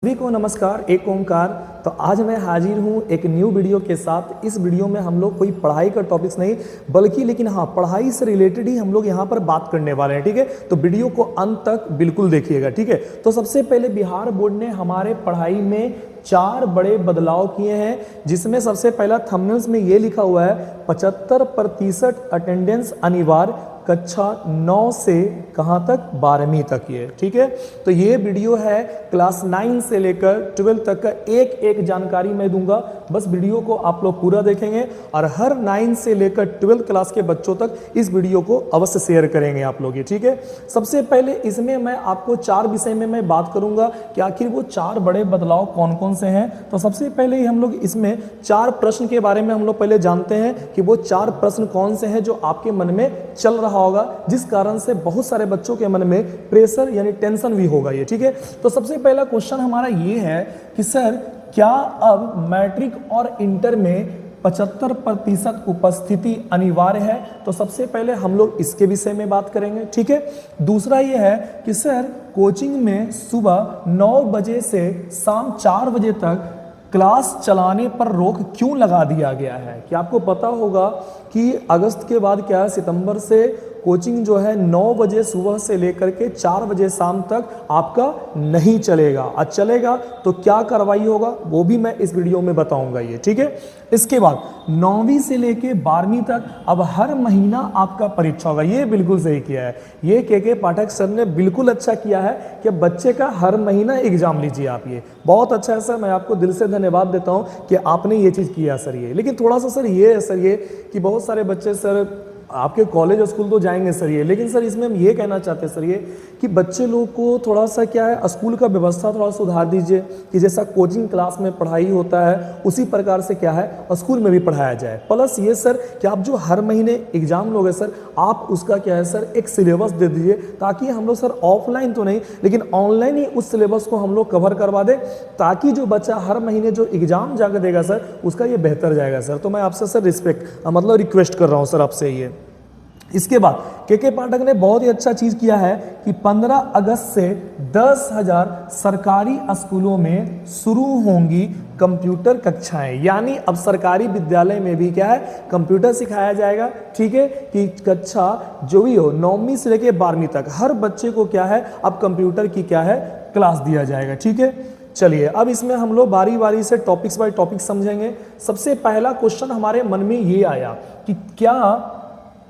सभी को नमस्कार, एक ओंकार। तो आज मैं हाजिर हूँ एक न्यू वीडियो के साथ। इस वीडियो में हम लोग कोई पढ़ाई का टॉपिक्स नहीं बल्कि लेकिन हाँ पढ़ाई से रिलेटेड ही हम लोग यहाँ पर बात करने वाले हैं। ठीक है, तो वीडियो को अंत तक बिल्कुल देखिएगा। ठीक है, तो सबसे पहले बिहार बोर्ड ने हमारे पढ़ाई में 4 बड़े बदलाव किए हैं, जिसमें सबसे पहला थंबनेल्स में ये लिखा हुआ है 75% अटेंडेंस अनिवार्य कक्षा 9 से कहाँ तक 12वीं तक। ये ठीक है, तो ये वीडियो है क्लास 9 से लेकर 12 तक का एक एक जानकारी मैं दूंगा। बस वीडियो को आप लोग पूरा देखेंगे और हर 9 से लेकर 12 क्लास के बच्चों तक इस वीडियो को अवश्य शेयर करेंगे आप लोग। ये ठीक है, सबसे पहले इसमें मैं आपको 4 विषय में मैं बात करूंगा कि आखिर वो 4 बड़े बदलाव कौन कौन से हैं। तो सबसे पहले ही हम लोग इसमें 4 प्रश्न के बारे में हम लोग पहले जानते हैं कि वो 4 प्रश्न कौन से हैं जो आपके मन में चल रहा होगा, जिस कारण से बहुत सारे बच्चों के मन में प्रेशर यानी टेंशन भी होगा। ये ठीक है, तो सबसे पहला क्वेश्चन हमारा ये है कि सर क्या अब मैट्रिक और इंटर में 75% उपस्थिति अनिवार्य है? तो सबसे पहले हम लोग इसके विषय में बात करेंगे। ठीक है, दूसरा ये है कि सर कोचिंग में सुबह 9 बजे से शाम 4 बजे तक क्लास चलाने पर रोक क्यों लगा दिया गया है? कि आपको पता होगा कि अगस्त के बाद क्या है, सितंबर से कोचिंग जो है 9 बजे सुबह से लेकर के 4 बजे शाम तक आपका नहीं चलेगा। और चलेगा तो क्या कार्रवाई होगा वो भी मैं इस वीडियो में बताऊंगा। ये ठीक है, इसके बाद 9वीं से लेके 12वीं तक अब हर महीना आपका परीक्षा होगा। ये बिल्कुल सही किया है, ये के पाठक सर ने बिल्कुल अच्छा किया है कि बच्चे का हर महीना एग्जाम लीजिए आप। ये बहुत अच्छा है सर, मैं आपको दिल से धन्यवाद देता हूँ कि आपने ये चीज़ किया सर। ये लेकिन थोड़ा सा सर ये है सर ये कि बहुत सारे बच्चे सर आपके कॉलेज और स्कूल तो जाएंगे सर ये, लेकिन सर इसमें हम ये कहना चाहते हैं सर ये कि बच्चे लोग को थोड़ा सा क्या है स्कूल का व्यवस्था थोड़ा सुधार दीजिए कि जैसा कोचिंग क्लास में पढ़ाई होता है उसी प्रकार से क्या है स्कूल में भी पढ़ाया जाए। प्लस ये सर कि आप जो हर महीने एग्जाम लोगे सर आप उसका क्या है सर एक सिलेबस दे दीजिए, ताकि हम लोग सर ऑफलाइन तो नहीं लेकिन ऑनलाइन ही उस सिलेबस को हम लोग कवर करवा दें, ताकि जो बच्चा हर महीने जो एग्जाम जाकर देगा सर उसका ये बेहतर जाएगा सर। तो मैं आपसे सर मतलब रिक्वेस्ट कर रहा हूँ सर आपसे ये। इसके बाद के पाठक ने बहुत ही अच्छा चीज किया है कि 15 अगस्त से 10,000 सरकारी स्कूलों में शुरू होंगी कंप्यूटर कक्षाएं। यानी अब सरकारी विद्यालय में भी क्या है कंप्यूटर सिखाया जाएगा। ठीक है, कि कक्षा जो भी हो 9वीं से लेकर 12वीं तक हर बच्चे को क्या है अब कंप्यूटर की क्या है क्लास दिया जाएगा। ठीक है, चलिए अब इसमें हम लोग बारी बारी से टॉपिक्स बाय टॉपिक समझेंगे। सबसे पहला क्वेश्चन हमारे मन में ये आया कि क्या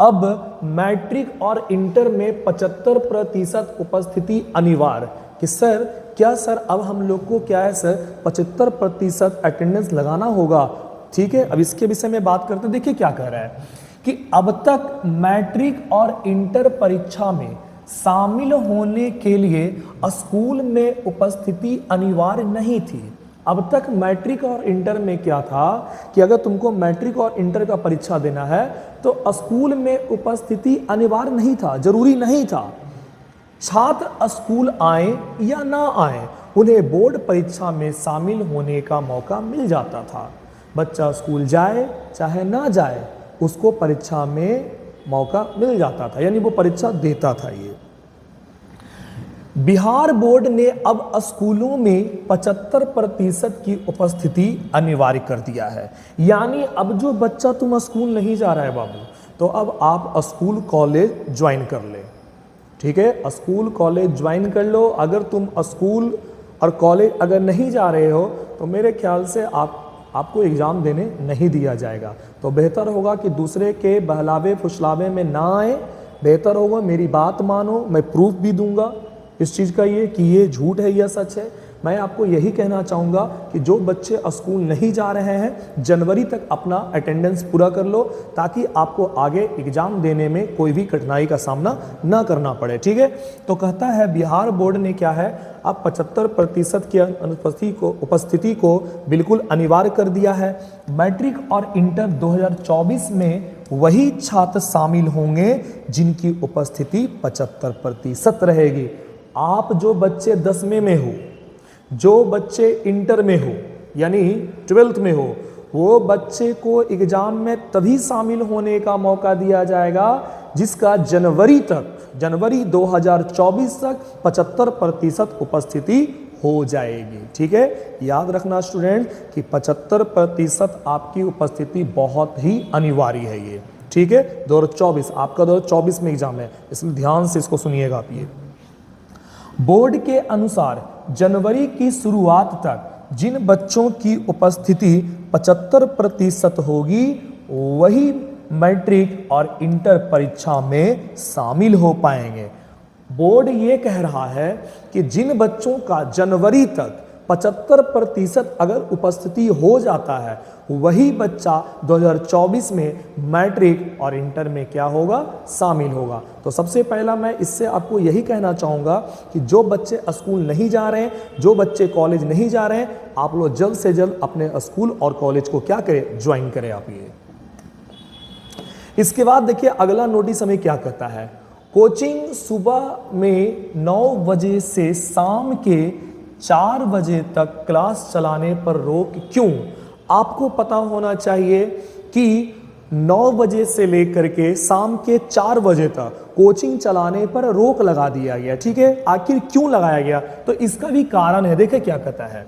अब मैट्रिक और इंटर में 75% उपस्थिति अनिवार्य? कि सर क्या सर अब हम लोग को क्या है सर 75% अटेंडेंस लगाना होगा? ठीक है, अब इसके विषय में बात करते हैं। देखिए क्या कह रहा है कि अब तक मैट्रिक और इंटर परीक्षा में शामिल होने के लिए स्कूल में उपस्थिति अनिवार्य नहीं थी। अब तक मैट्रिक और इंटर में क्या था कि अगर तुमको मैट्रिक और इंटर का परीक्षा देना है तो स्कूल में उपस्थिति अनिवार्य नहीं था, जरूरी नहीं था। छात्र स्कूल आए या ना आए उन्हें बोर्ड परीक्षा में शामिल होने का मौका मिल जाता था। बच्चा स्कूल जाए चाहे ना जाए उसको परीक्षा में मौका मिल जाता था, यानी वो परीक्षा देता था। ये बिहार बोर्ड ने अब स्कूलों में 75% की उपस्थिति अनिवार्य कर दिया है। यानी अब जो बच्चा तुम स्कूल नहीं जा रहा है बाबू, तो अब आप स्कूल कॉलेज ज्वाइन कर ले। ठीक है, स्कूल कॉलेज ज्वाइन कर लो। अगर तुम स्कूल और कॉलेज अगर नहीं जा रहे हो तो मेरे ख्याल से आपको एग्ज़ाम देने नहीं दिया जाएगा। तो बेहतर होगा कि दूसरे के बहलावे फुसलावे में ना आए। बेहतर होगा मेरी बात मानो, मैं प्रूफ भी दूंगा इस चीज़ का ये कि ये झूठ है या सच है। मैं आपको यही कहना चाहूँगा कि जो बच्चे स्कूल नहीं जा रहे हैं जनवरी तक अपना अटेंडेंस पूरा कर लो, ताकि आपको आगे एग्ज़ाम देने में कोई भी कठिनाई का सामना ना करना पड़े। ठीक है, तो कहता है बिहार बोर्ड ने क्या है अब 75% की उपस्थिति को बिल्कुल अनिवार्य कर दिया है। मैट्रिक और इंटर 2024 में वही छात्र शामिल होंगे जिनकी उपस्थिति 75% रहेगी। आप जो बच्चे 10वीं में हो, जो बच्चे इंटर में हो यानी 12th में हो, वो बच्चे को एग्जाम में तभी शामिल होने का मौका दिया जाएगा जिसका जनवरी 2024 तक 75% उपस्थिति हो जाएगी। ठीक है, याद रखना स्टूडेंट कि 75% आपकी उपस्थिति बहुत ही अनिवार्य है ये। ठीक है, 2024 आपका 2024 में एग्जाम है, इसलिए ध्यान से इसको सुनिएगा आप। ये बोर्ड के अनुसार जनवरी की शुरुआत तक जिन बच्चों की उपस्थिति 75% होगी वही मैट्रिक और इंटर परीक्षा में शामिल हो पाएंगे। बोर्ड ये कह रहा है कि जिन बच्चों का जनवरी तक 75% अगर उपस्थिति हो जाता है वही बच्चा 2024 में मैट्रिक और इंटर में क्या होगा, शामिल होगा। तो सबसे पहला मैं इससे आपको यही कहना चाहूँगा कि जो बच्चे स्कूल नहीं जा रहे हैं, जो बच्चे कॉलेज नहीं जा रहे हैं, आप लोग जल्द से जल्द अपने स्कूल और कॉलेज को क्या करें, ज्वाइन करें आप। ये इसके बाद देखिए अगला नोटिस हमें क्या कहता है, कोचिंग सुबह में 9 बजे से शाम के 4 बजे तक क्लास चलाने पर रोक क्यों। आपको पता होना चाहिए कि 9 बजे से लेकर के शाम के 4 बजे तक कोचिंग चलाने पर रोक लगा दिया गया। ठीक है, आखिर क्यों लगाया गया, तो इसका भी कारण है। देखिए क्या कहता है,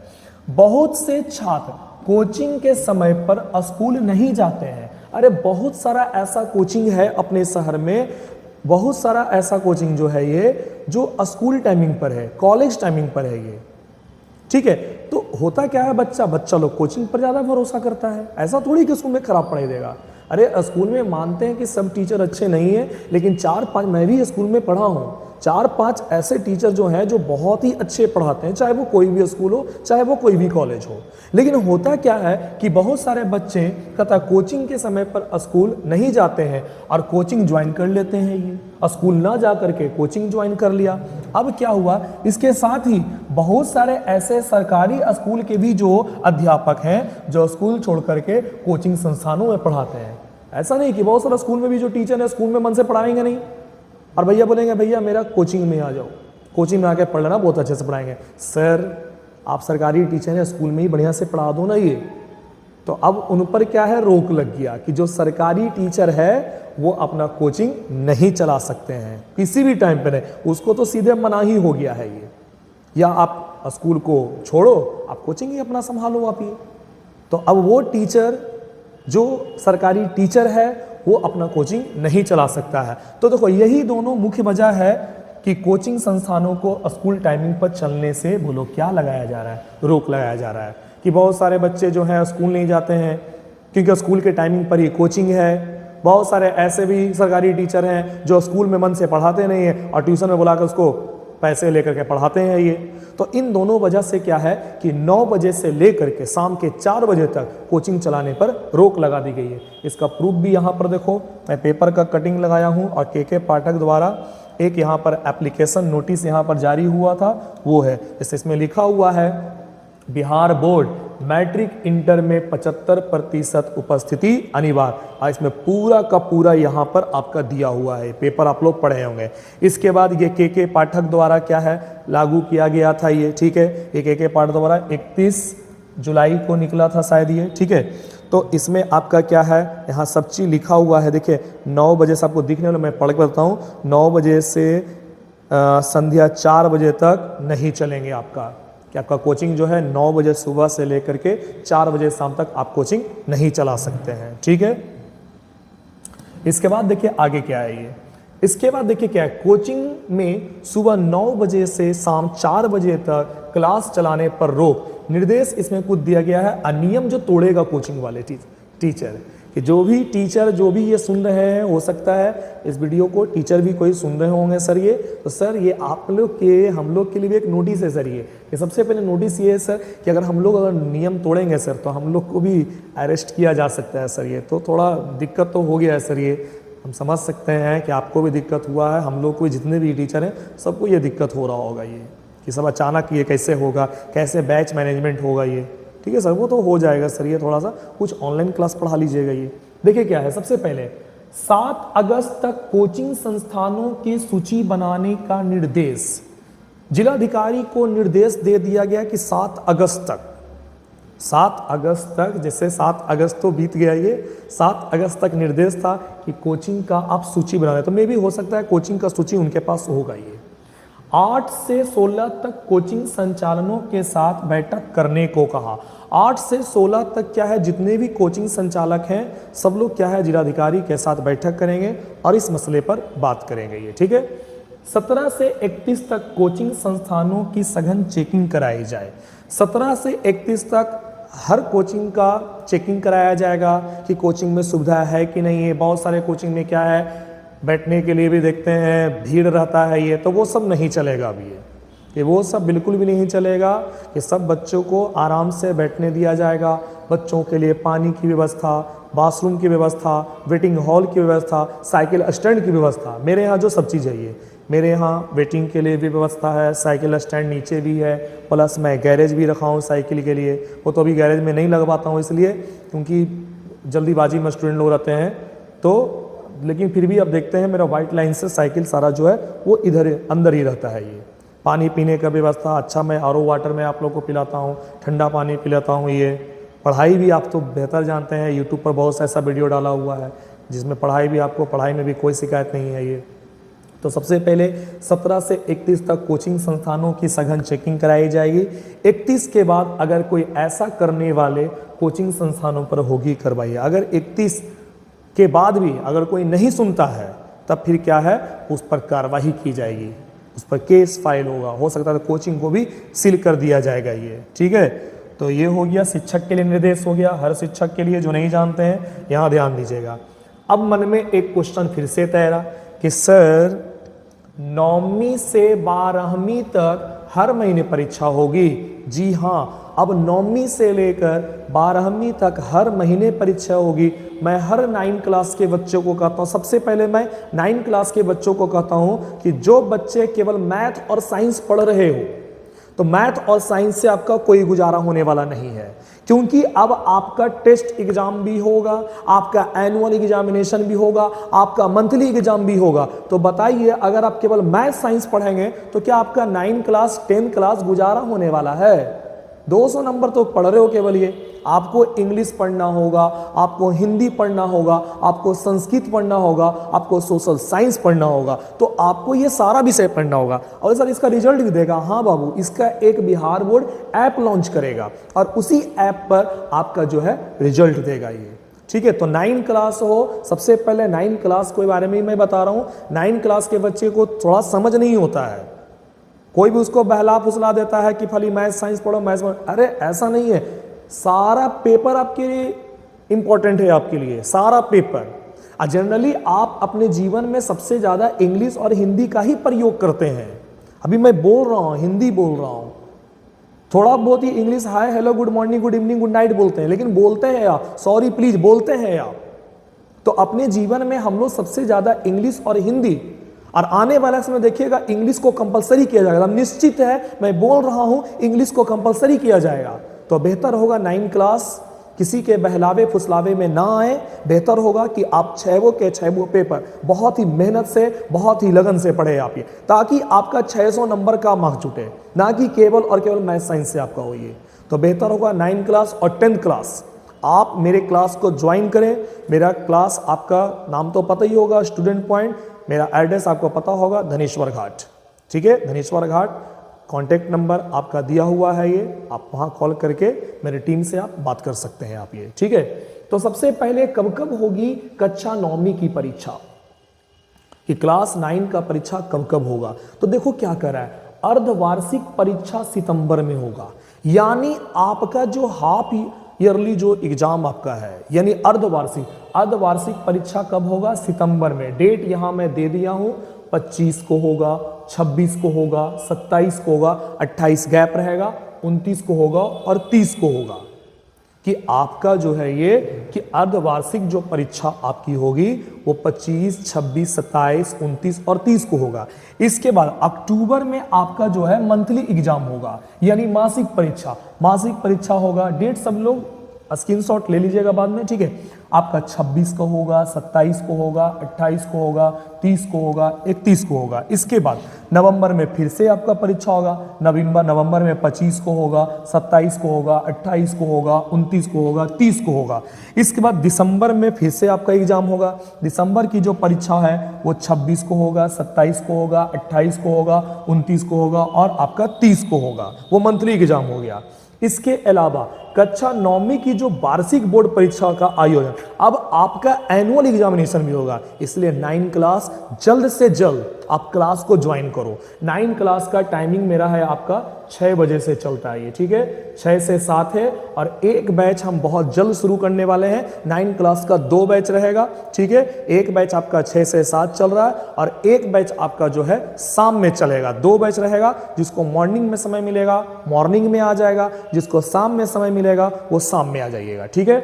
बहुत से छात्र कोचिंग के समय पर स्कूल नहीं जाते हैं। अरे बहुत सारा ऐसा कोचिंग है अपने शहर में, बहुत सारा ऐसा कोचिंग जो है ये जो स्कूल टाइमिंग पर है, कॉलेज टाइमिंग पर है ये। ठीक है, तो होता क्या है, बच्चा लोग कोचिंग पर ज़्यादा भरोसा करता है। ऐसा थोड़ी कि स्कूल में खराब पढ़ाई देगा। अरे स्कूल में मानते हैं कि सब टीचर अच्छे नहीं हैं, लेकिन 4-5 मैं भी स्कूल में पढ़ा हूँ, 4-5 ऐसे टीचर जो हैं जो बहुत ही अच्छे पढ़ाते हैं, चाहे वो कोई भी स्कूल हो, चाहे वो कोई भी कॉलेज हो। लेकिन होता क्या है कि बहुत सारे बच्चे कहता कोचिंग के समय पर स्कूल नहीं जाते हैं और कोचिंग ज्वाइन कर लेते हैं। ये स्कूल ना जा करके कोचिंग ज्वाइन कर लिया। अब क्या हुआ, इसके साथ ही बहुत सारे ऐसे सरकारी स्कूल के भी जो अध्यापक हैं जो स्कूल छोड़ करके कोचिंग संस्थानों में पढ़ाते हैं। ऐसा नहीं कि बहुत सारे स्कूल में भी जो टीचर है स्कूल में मन से पढ़ाएंगे नहीं, और भैया बोलेंगे भैया मेरा कोचिंग में आ जाओ, कोचिंग में आके पढ़ लेना, बहुत अच्छे से पढ़ाएंगे। सर आप सरकारी टीचर हैं, स्कूल में ही बढ़िया से पढ़ा दो ना ये। तो अब उन पर क्या है, रोक लग गया कि जो सरकारी टीचर है वो अपना कोचिंग नहीं चला सकते हैं किसी भी टाइम पे नहीं, उसको तो सीधे मना ही हो गया है ये, या आप स्कूल को छोड़ो, आप कोचिंग ही अपना संभालो आप ये। तो अब वो टीचर जो सरकारी टीचर है वो अपना कोचिंग नहीं चला सकता है। तो देखो यही दोनों मुख्य वजह है कि कोचिंग संस्थानों को स्कूल टाइमिंग पर चलने से बोलो क्या लगाया जा रहा है, रोक लगाया जा रहा है कि बहुत सारे बच्चे जो हैं स्कूल नहीं जाते हैं क्योंकि स्कूल के टाइमिंग पर ही कोचिंग है। बहुत सारे ऐसे भी सरकारी टीचर हैं जो स्कूल में मन से पढ़ाते नहीं हैं और ट्यूशन में बुलाकर उसको पैसे लेकर के पढ़ाते हैं ये। तो इन दोनों वजह से क्या है कि 9 बजे से लेकर के शाम के 4 बजे तक कोचिंग चलाने पर रोक लगा दी गई है। इसका प्रूफ भी यहाँ पर देखो, मैं पेपर का कटिंग लगाया हूँ और के पाठक द्वारा एक यहाँ पर एप्लीकेशन नोटिस यहाँ पर जारी हुआ था, वो है इसमें लिखा हुआ है बिहार बोर्ड मैट्रिक इंटर में 75% उपस्थिति अनिवार्य। और इसमें पूरा का पूरा यहाँ पर आपका दिया हुआ है, पेपर आप लोग पढ़े होंगे। इसके बाद ये के पाठक द्वारा क्या है लागू किया गया था ये। ठीक है, ये के पाठक द्वारा 31 जुलाई को निकला था शायद ये। ठीक है, तो इसमें आपका क्या है, यहाँ सब चीज़ लिखा हुआ है। देखिए 9 बजे से आपको दिखने वाला, मैं पढ़ के बताता हूँ। 9 बजे से संध्या 4 बजे तक नहीं चलेंगे आपका, कि आपका कोचिंग जो है 9 बजे सुबह से लेकर के 4 बजे शाम तक आप कोचिंग नहीं चला सकते हैं। ठीक है, इसके बाद देखिए आगे क्या है ये। इसके बाद देखिए क्या है, कोचिंग में सुबह 9 बजे से शाम 4 बजे तक क्लास चलाने पर रोक। निर्देश इसमें कुछ दिया गया है, अनियम जो तोड़ेगा कोचिंग वाले टीचर, कि जो भी टीचर जो भी ये सुन रहे हैं, हो सकता है इस वीडियो को टीचर भी कोई सुन रहे होंगे सर ये, तो सर ये आप लोग के हम लोग के लिए भी एक नोटिस है सर ये सबसे पहले नोटिस ये है सर कि अगर हम लोग अगर नियम तोड़ेंगे सर तो हम लोग को भी अरेस्ट किया जा सकता है सर। ये तो थोड़ा दिक्कत तो हो गया है सर, ये हम समझ सकते हैं कि आपको भी दिक्कत हुआ है, हम लोग को जितने भी टीचर हैं सबको ये दिक्कत हो रहा होगा ये, कि सब अचानक ये कैसे होगा, कैसे बैच मैनेजमेंट होगा ये। ठीक है सर, वो तो हो जाएगा सर, ये थोड़ा सा कुछ ऑनलाइन क्लास पढ़ा लीजिएगा ये। देखिए क्या है, सबसे पहले 7 अगस्त तक कोचिंग संस्थानों की सूची बनाने का निर्देश, जिलाधिकारी को निर्देश दे दिया गया कि 7 अगस्त तक, जैसे 7 अगस्त तो बीत गया ये, 7 अगस्त तक निर्देश था कि कोचिंग का आप सूची बना दें। तो मे भी हो सकता है कोचिंग का सूची उनके पास होगा ये। 8 से 16 तक कोचिंग संचालनों के साथ बैठक करने को कहा। 8 से 16 तक क्या है, जितने भी कोचिंग संचालक हैं सब लोग क्या है, जिलाधिकारी के साथ बैठक करेंगे और इस मसले पर बात करेंगे ये, ठीक है। 17 से 31 तक कोचिंग संस्थानों की सघन चेकिंग कराई जाए। 17 से 31 तक हर कोचिंग का चेकिंग कराया जाएगा कि कोचिंग में सुविधा है कि नहीं है। बहुत सारे कोचिंग में क्या है, बैठने के लिए भी देखते हैं भीड़ रहता है, ये तो वो सब नहीं चलेगा अभी ये वो सब बिल्कुल भी नहीं चलेगा कि सब बच्चों को आराम से बैठने दिया जाएगा। बच्चों के लिए पानी की व्यवस्था, बाथरूम की व्यवस्था, वेटिंग हॉल की व्यवस्था, साइकिल स्टैंड की व्यवस्था, मेरे यहाँ जो सब चीज़ है ये, मेरे यहाँ वेटिंग के लिए भी व्यवस्था है, साइकिल स्टैंड नीचे भी है, प्लस मैं गैरेज भी रखा हूँ साइकिल के लिए। वो तो अभी गैरेज में नहीं लगवाता हूँ इसलिए क्योंकि जल्दीबाजी में स्टूडेंट लोग रहते हैं तो, लेकिन फिर भी अब देखते हैं मेरा वाइट लाइन से साइकिल सारा जो है वो इधर अंदर ही रहता है। ये पानी पीने का व्यवस्था अच्छा, मैं आरओ वाटर में आप लोग को पिलाता हूँ, ठंडा पानी पिलाता हूँ। ये पढ़ाई भी आप तो बेहतर जानते हैं, यूट्यूब पर बहुत सा ऐसा वीडियो डाला हुआ है जिसमें पढ़ाई भी आपको, पढ़ाई में भी कोई शिकायत नहीं है ये। तो सबसे पहले 17 से 31 तक कोचिंग संस्थानों की सघन चेकिंग कराई जाएगी। 31 के बाद अगर कोई ऐसा करने वाले कोचिंग संस्थानों पर होगी कार्रवाई। अगर 31 के बाद भी अगर कोई नहीं सुनता है तब फिर क्या है, उस पर कार्रवाई की जाएगी, उस पर केस फाइल होगा, हो सकता है तो कोचिंग को भी सील कर दिया जाएगा ये, ठीक है। तो ये हो गया शिक्षक के लिए निर्देश हो गया, हर शिक्षक के लिए जो नहीं जानते हैं यहाँ ध्यान दीजिएगा। अब मन में एक क्वेश्चन फिर से तैरा कि सर 9वीं से 12वीं तक हर महीने परीक्षा होगी? जी हाँ, अब 9वीं से लेकर 12वीं तक हर महीने परीक्षा होगी। मैं हर 9 क्लास के बच्चों को कहता हूँ, सबसे पहले मैं 9 क्लास के बच्चों को कहता हूँ कि जो बच्चे केवल मैथ और साइंस पढ़ रहे हो तो मैथ और साइंस से आपका कोई गुजारा होने वाला नहीं है, क्योंकि अब आपका टेस्ट एग्जाम भी होगा, आपका एनुअल एग्जामिनेशन भी होगा, आपका मंथली एग्जाम भी होगा। तो बताइए अगर आप केवल मैथ साइंस पढ़ेंगे तो क्या आपका 9 क्लास 10 क्लास गुजारा होने वाला है? 200 नंबर तो पढ़ रहे हो केवल ये। आपको इंग्लिश पढ़ना होगा, आपको हिंदी पढ़ना होगा, आपको संस्कृत पढ़ना होगा, आपको सोशल साइंस पढ़ना होगा, तो आपको ये सारा विषय पढ़ना होगा। और सर इसका रिजल्ट भी देगा? हाँ बाबू, इसका एक बिहार बोर्ड ऐप लॉन्च करेगा और उसी ऐप पर आपका जो है रिजल्ट देगा ये, ठीक है। तो 9 क्लास हो, सबसे पहले 9 क्लास के बारे में मैं बता रहा हूँ। 9 क्लास के बच्चे को थोड़ा समझ नहीं होता है, कोई भी उसको बहला फुसला देता है कि खाली मैथ साइंस पढ़ो, मैथ पढ़ो। अरे ऐसा नहीं है, सारा पेपर आपके लिए इंपॉर्टेंट है, आपके लिए सारा पेपर। जनरली आप अपने जीवन में सबसे ज़्यादा इंग्लिश और हिंदी का ही प्रयोग करते हैं। अभी मैं बोल रहा हूँ, हिंदी बोल रहा हूँ, थोड़ा बहुत ही English hi hello good morning good evening good night बोलते हैं, लेकिन बोलते हैं आप, सॉरी प्लीज बोलते हैं आप। तो अपने जीवन में हम लोग सबसे ज़्यादा इंग्लिश और हिंदी, और आने वाले समय देखिएगा इंग्लिश को कंपलसरी किया जाएगा। निश्चित है, मैं बोल रहा हूं इंग्लिश को कंपलसरी किया जाएगा। तो बेहतर होगा 9 क्लास किसी के बहलावे फुसलावे में ना आए। बेहतर होगा कि आप 6 के 6 पेपर बहुत ही मेहनत से, बहुत ही लगन से पढ़े आप ये, ताकि आपका 600 नंबर का मार्क्स जुटे, ना कि केवल और केवल मैथ साइंस से आपका हो ये। तो बेहतर होगा 9 क्लास और 10th क्लास आप मेरे क्लास को ज्वाइन करें। मेरा क्लास, आपका नाम तो पता ही होगा, स्टूडेंट पॉइंट। मेरा एड्रेस आपको पता होगा, धनेश्वर घाट, ठीक है, धनेश्वर घाट। कॉन्टैक्ट नंबर आपका दिया हुआ है ये, आप वहाँ कॉल करके मेरी टीम से आप बात कर सकते हैं आप ये, ठीक है। तो सबसे पहले कब कब होगी कक्षा 9वीं की परीक्षा, कि क्लास 9 का परीक्षा कब कब होगा? तो देखो क्या कर रहा है, अर्धवार्षिक परीक्षा सितंबर में होगा, यानी आपका जो हाफ ईयरली जो एग्जाम आपका है, यानी अर्धवार्षिक परीक्षा कब होगा? सितंबर में। डेट यहां मैं दे दिया हूं, 25 को होगा, 26 को होगा, 27 को होगा, 28 गैप रहेगा, 29 को होगा और 30 को होगा। कि आपका जो है ये कि अर्धवार्षिक जो परीक्षा आपकी होगी वो 25, 26, 27, 29 और 30 को होगा। इसके बाद अक्टूबर में आपका जो है मंथली एग्जाम होगा, यानी मासिक परीक्षा होगा। डेट सब लोग स्क्रीनशॉट ले लीजिएगा बाद में, ठीक है। आपका 26 को होगा, 27 को होगा, 28 को होगा, 30 को होगा, 31 को होगा। इसके बाद नवंबर में फिर से आपका परीक्षा होगा। नवंबर में 25 को होगा, 27 को होगा, 28 को होगा, 29 को होगा, 30 को होगा। इसके बाद दिसंबर में फिर से आपका एग्जाम होगा। दिसंबर की जो परीक्षा है वो 26 को होगा, 27 को होगा, 28 को होगा, 29 को होगा और आपका 30 को होगा। वो मंथली एग्जाम हो गया। इसके अलावा कक्षा 9वीं की जो वार्षिक बोर्ड परीक्षा का आयोजन, अब आपका एनुअल एग्जामिनेशन भी होगा। इसलिए 9 क्लास जल्द से जल्द आप क्लास को ज्वाइन करो। 9 क्लास का टाइमिंग मेरा है आपका 6 बजे से चलता है ये, ठीक है। 6 से 7 है और एक बैच हम बहुत जल्द शुरू करने वाले हैं। 9 क्लास का 2 बैच रहेगा, ठीक है। एक बैच आपका 6 से 7 चल रहा है और एक बैच आपका जो है शाम में चलेगा। 2 बैच रहेगा, जिसको मॉर्निंग में समय मिलेगा मॉर्निंग में आ जाएगा, जिसको शाम में समय मिलेगा वो शाम में आ जाइएगा, ठीक है।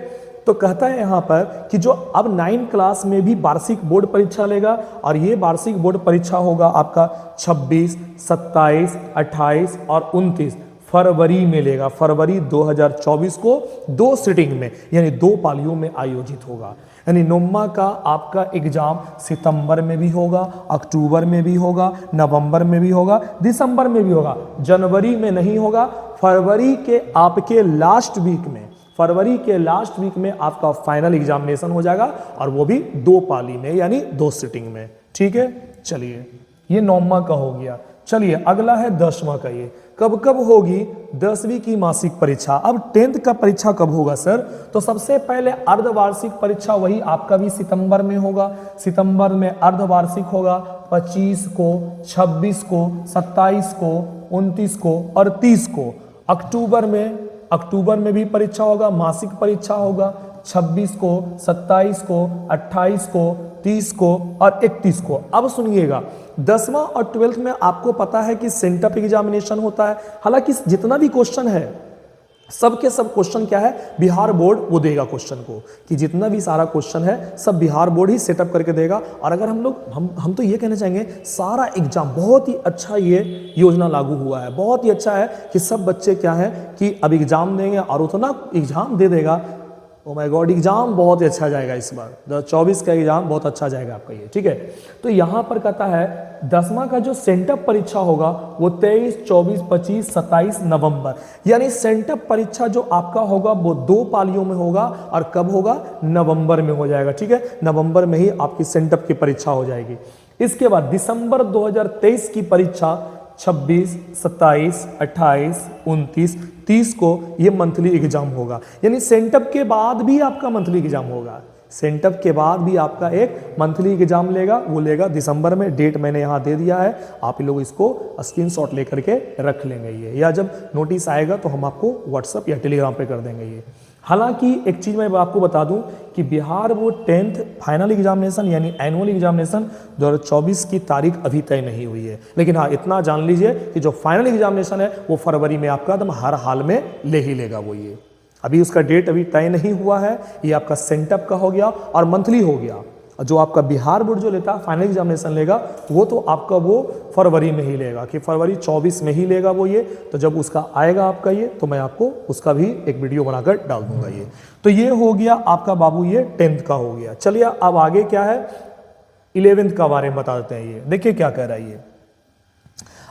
तो कहता है यहाँ पर कि जो अब 9 क्लास में भी वार्षिक बोर्ड परीक्षा लेगा और ये वार्षिक बोर्ड परीक्षा होगा आपका 26, 27, 28 और 29 फरवरी में लेगा। फरवरी 2024 को 2 सिटिंग में यानी 2 पालियों में आयोजित होगा। यानी नोमा का आपका एग्जाम सितंबर में भी होगा, अक्टूबर में भी होगा, नवंबर में भी होगा, दिसंबर में भी होगा, जनवरी में नहीं होगा। फरवरी के आपके लास्ट वीक में, फरवरी के लास्ट वीक में आपका फाइनल एग्जामिनेशन हो जाएगा और वो भी 2 पाली में यानी 2 सिटिंग में, ठीक है। चलिए ये 9वां का हो गया। चलिए अगला है 10वां का। ये कब कब होगी 10वीं की मासिक परीक्षा। अब 10th का परीक्षा कब होगा सर? तो सबसे पहले अर्धवार्षिक परीक्षा वही आपका भी सितंबर में होगा। सितंबर में अर्धवार्षिक होगा 25 को, 26 को, 27 को, 29 को और 30 को। अक्टूबर में भी परीक्षा होगा, मासिक परीक्षा होगा 26 को, 27 को, 28 को, 30 को और 31 को। अब सुनिएगा 10वां और 12th में आपको पता है कि सेंटअप एग्जामिनेशन होता है। हालांकि जितना भी क्वेश्चन है सबके सब क्वेश्चन क्या है, बिहार बोर्ड वो देगा क्वेश्चन को, कि जितना भी सारा क्वेश्चन है सब बिहार बोर्ड ही सेटअप करके देगा। और अगर हम तो ये कहना चाहेंगे सारा एग्जाम बहुत ही अच्छा ये योजना लागू हुआ है, बहुत ही अच्छा है कि सब बच्चे क्या है कि अब एग्जाम देंगे और उतना एग्जाम दे देगा। ओ माय गॉड, एग्जाम बहुत ही अच्छा जाएगा इस बार। 2024 का एग्जाम बहुत अच्छा जाएगा आपका ये, ठीक है। तो यहाँ पर कहता है 10वां का जो सेंटअप परीक्षा होगा वो 23, 24, 25, 27 नवंबर, यानी सेंटअप परीक्षा जो आपका होगा वो 2 पालियों में होगा। और कब होगा? नवंबर में हो जाएगा, ठीक है। नवंबर में ही आपकी सेंटअप की परीक्षा हो जाएगी। इसके बाद दिसंबर 2023 की परीक्षा 26, 27, 28, 29, 30 को ये मंथली एग्जाम होगा। यानी सेंटअप के बाद भी आपका मंथली एग्जाम होगा। सेंटअप के बाद भी आपका एक मंथली एग्जाम लेगा, वो लेगा दिसंबर में। डेट मैंने यहाँ दे दिया है, आप लोग इसको स्क्रीनशॉट लेकर के रख लेंगे ये, या जब नोटिस आएगा तो हम आपको व्हाट्सअप या टेलीग्राम पे कर देंगे ये। हालांकि एक चीज़ मैं आपको बता दूं कि Bihar board 10th final examination यानी एनुअल एग्जामिनेशन 2024 की तारीख अभी तय नहीं हुई है। लेकिन हाँ इतना जान लीजिए कि जो फाइनल एग्जामिनेशन है वो फरवरी में आपका एकदम हर हाल में ले ही लेगा वो ये। अभी उसका डेट अभी तय नहीं हुआ है। ये आपका सेंटअप का हो गया और मंथली हो गया। जो आपका बिहार बोर्ड जो लेता है फाइनल एग्जामिनेशन लेगा वो तो आपका वो फरवरी में ही लेगा, कि फरवरी 24 में ही लेगा वो ये। तो जब उसका आएगा आपका ये तो मैं आपको उसका भी एक वीडियो बनाकर डाल दूंगा ये। तो ये हो गया आपका बाबू, ये 10th का हो गया। चलिए अब आगे क्या है 11th का बारे में बता देते हैं। ये देखिए क्या कह रहा है ये।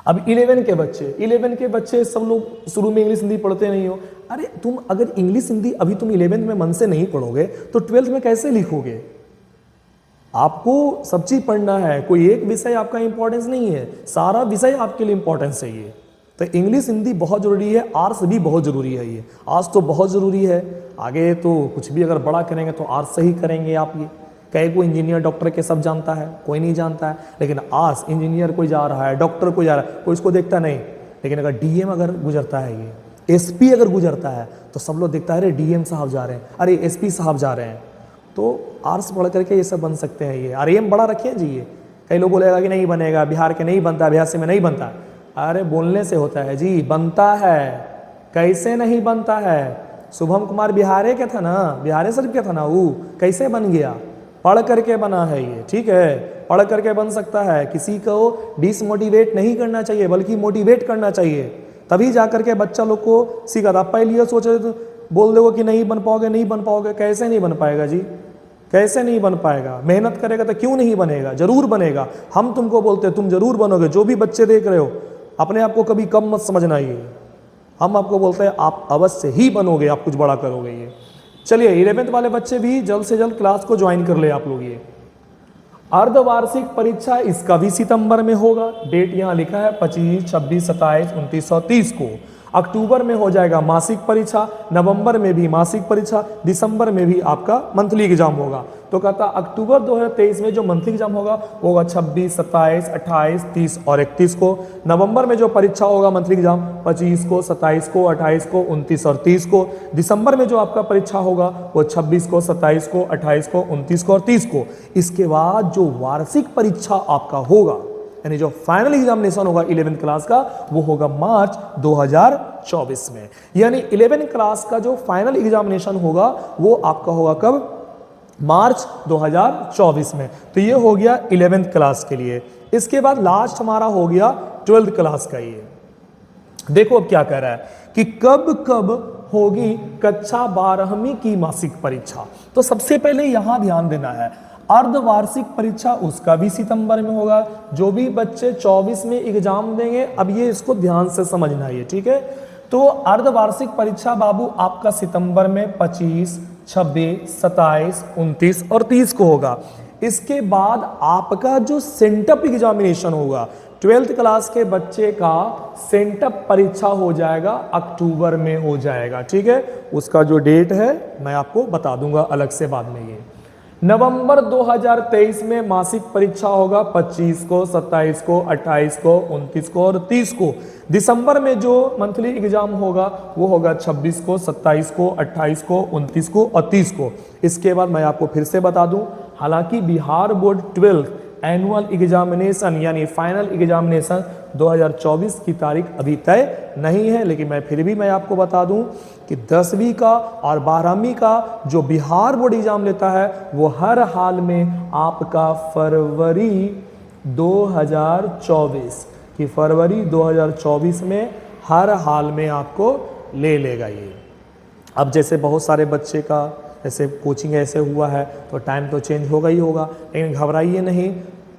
अब 11 के बच्चे सब लोग शुरू में इंग्लिश हिंदी पढ़ते नहीं हो। अरे तुम अगर इंग्लिश हिंदी अभी तुम 11th में मन से नहीं पढ़ोगे तो 12th में कैसे लिखोगे? आपको सब चीज पढ़ना है, कोई एक विषय आपका इंपॉर्टेंस नहीं है, सारा विषय आपके लिए इंपॉर्टेंस है ये। तो इंग्लिश हिंदी बहुत जरूरी है, आर्ट्स भी बहुत जरूरी है ये। आर्ट्स तो बहुत जरूरी है, आगे तो कुछ भी अगर बड़ा करेंगे तो आर्ट्स से ही करेंगे आप ये। कई को इंजीनियर डॉक्टर के सब जानता है, कोई नहीं जानता है। लेकिन आर्ट्स इंजीनियर कोई जा रहा है, डॉक्टर कोई जा रहा है, कोई इसको देखता नहीं। लेकिन अगर डीएम अगर गुजरता है ये, एसपी अगर गुजरता है तो सब लोग देखता है अरे डीएम साहब जा रहे हैं, अरे एसपी साहब जा रहे हैं। तो आर्ट्स पढ़ करके ये सब बन सकते हैं ये। और एम बड़ा रखिए जी ये। कई लोग बोलेगा कि नहीं बनेगा, बिहार के नहीं बनता, बिहार से में नहीं बनता। अरे बोलने से होता है जी, बनता है। कैसे नहीं बनता है? शुभम कुमार बिहारे के था ना, बिहारे सर के था ना, वो कैसे बन गया? पढ़ करके बना है ये, ठीक है। पढ़ करके बन सकता है। किसी को डिसमोटिवेट नहीं करना चाहिए बल्कि मोटिवेट करना चाहिए, तभी जा करके बच्चा लोग को सीखा था। पहले ये सोचे बोल दोगे कि नहीं बन पाओगे, नहीं बन पाओगे, कैसे नहीं बन पाएगा जी, कैसे नहीं बन पाएगा? मेहनत करेगा तो क्यों नहीं बनेगा, जरूर बनेगा। हम तुमको बोलते हैं तुम जरूर बनोगे। जो भी बच्चे देख रहे हो, अपने आप को कभी कम मत समझना, ये हम आपको बोलते हैं आप अवश्य ही बनोगे, आप कुछ बड़ा करोगे। ये चलिए 11th वाले बच्चे भी जल्द से जल्द क्लास को ज्वाइन कर ले आप लोग। ये अर्धवार्षिक परीक्षा इसका भी सितंबर में होगा। डेट यहाँ लिखा है 25, 26, 27, 29 और 30 को। अक्टूबर में हो जाएगा मासिक परीक्षा, नवंबर में भी मासिक परीक्षा, दिसंबर में भी आपका मंथली एग्जाम होगा। तो कहता अक्टूबर 2023 में जो मंथली एग्जाम होगा वो होगा 26, 27, 28, 30 और 31 को। नवंबर में जो परीक्षा होगा मंथली एग्जाम 25 को, 27 को, 28 को, 29 और 30 को। दिसंबर में जो आपका परीक्षा होगा वो 26 को, 27 को, 28 को, 29 को और 30 को। इसके बाद जो वार्षिक परीक्षा आपका होगा, यानी जो फाइनल एग्जामिनेशन होगा 11th क्लास का, वो होगा मार्च 2024 में। यानी 11th क्लास का जो फाइनल एग्जामिनेशन होगा वो आपका होगा कब? मार्च 2024 में। तो ये हो गया 11th क्लास के लिए। इसके बाद लास्ट हमारा हो गया 12th क्लास का। ये देखो अब क्या कह रहा है कि कब कब होगी कक्षा 12वीं की मासिक परीक्षा। तो सबसे पहले यहां ध्यान देना है, अर्धवार्षिक परीक्षा उसका भी सितंबर में होगा। जो भी बच्चे 24 में एग्जाम देंगे, अब ये इसको ध्यान से समझना है, ठीक है। तो अर्धवार्षिक परीक्षा बाबू आपका सितंबर में 25, 26, 27, 29 और 30 को होगा। इसके बाद आपका जो सेंटअप एग्जामिनेशन होगा 12th क्लास के बच्चे का सेंटअप परीक्षा हो जाएगा, अक्टूबर में हो जाएगा, ठीक है। उसका जो डेट है मैं आपको बता दूंगा अलग से बाद में। ये नवंबर 2023 में मासिक परीक्षा होगा 25 को, 27 को, 28 को, 29 को और 30 को। दिसंबर में जो मंथली एग्जाम होगा वो होगा 26 को, 27 को, 28 को, 29 को और 30 को। इसके बाद मैं आपको फिर से बता दूं, हालांकि Bihar board 12th annual examination यानी फाइनल एग्जामिनेशन 2024 की तारीख अभी तय नहीं है, लेकिन फिर भी मैं आपको बता दूं कि 10वीं का और 12वीं का जो बिहार बोर्ड एग्जाम लेता है वो हर हाल में आपका फरवरी 2024 की फरवरी 2024 में हर हाल में आपको ले लेगा। ये अब जैसे बहुत सारे बच्चे का ऐसे कोचिंग ऐसे हुआ है तो टाइम तो चेंज होगा ही होगा, लेकिन घबराइए नहीं,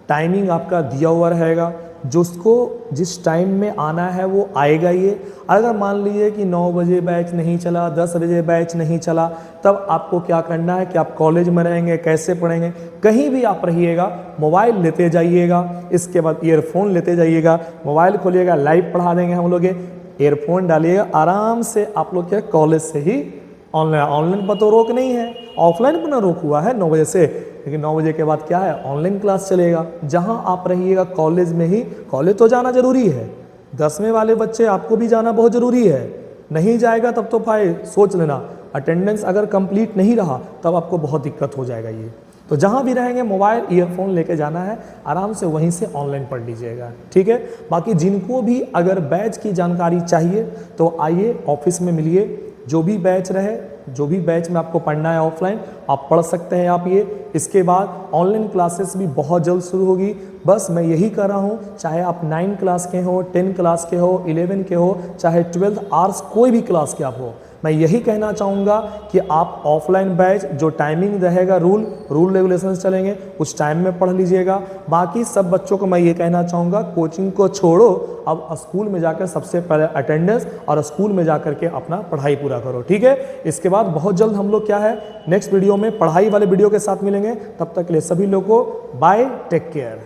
टाइमिंग आपका दिया हुआ रहेगा। जिसको जिस टाइम में आना है वो आएगा। ये अगर मान लीजिए कि 9 बजे बैच नहीं चला, 10 बजे बैच नहीं चला, तब आपको क्या करना है कि आप कॉलेज में रहेंगे, कैसे पढ़ेंगे? कहीं भी आप रहिएगा, मोबाइल लेते जाइएगा, इसके बाद ईयरफोन लेते जाइएगा, मोबाइल खोलिएगा, लाइव पढ़ा देंगे हम लोग। ईयरफोन डालिएगा, आराम से आप लोग क्या कॉलेज से ही ऑनलाइन पर तो रोक नहीं है, ऑफलाइन पर ना रोक हुआ है 9 बजे से, लेकिन 9 बजे के बाद क्या है ऑनलाइन क्लास चलेगा। जहां आप रहिएगा कॉलेज में ही, कॉलेज तो जाना जरूरी है, 10वीं वाले बच्चे आपको भी जाना बहुत जरूरी है। नहीं जाएगा तब तो भाई सोच लेना, अटेंडेंस अगर कंप्लीट नहीं रहा तब आपको बहुत दिक्कत हो जाएगा। ये तो जहां भी रहेंगे मोबाइल ईयरफोन लेके जाना है, आराम से वहीं से ऑनलाइन पढ़ लीजिएगा, ठीक है। बाकी जिनको भी अगर बैच की जानकारी चाहिए तो आइए ऑफिस में मिलिए, जो भी बैच रहे, जो भी बैच में आपको पढ़ना है ऑफलाइन आप पढ़ सकते हैं आप ये। इसके बाद ऑनलाइन क्लासेस भी बहुत जल्द शुरू होगी। बस मैं यही कर रहा हूँ, चाहे आप 9 क्लास के हो, 10 क्लास के हो, 11 के हो, चाहे 12 आवर्स कोई भी क्लास के आप हो, मैं यही कहना चाहूँगा कि आप ऑफलाइन बैच जो टाइमिंग रहेगा, रूल रेगुलेशंस चलेंगे, उस टाइम में पढ़ लीजिएगा। बाकी सब बच्चों को मैं ये कहना चाहूँगा कोचिंग को छोड़ो, अब स्कूल में जाकर सबसे पहले अटेंडेंस और स्कूल में जाकर के अपना पढ़ाई पूरा करो, ठीक है। इसके बाद बहुत जल्द हम लोग क्या है नेक्स्ट वीडियो में पढ़ाई वाले वीडियो के साथ मिलेंगे। तब तक के लिए सभी लोगों को बाय, टेक केयर।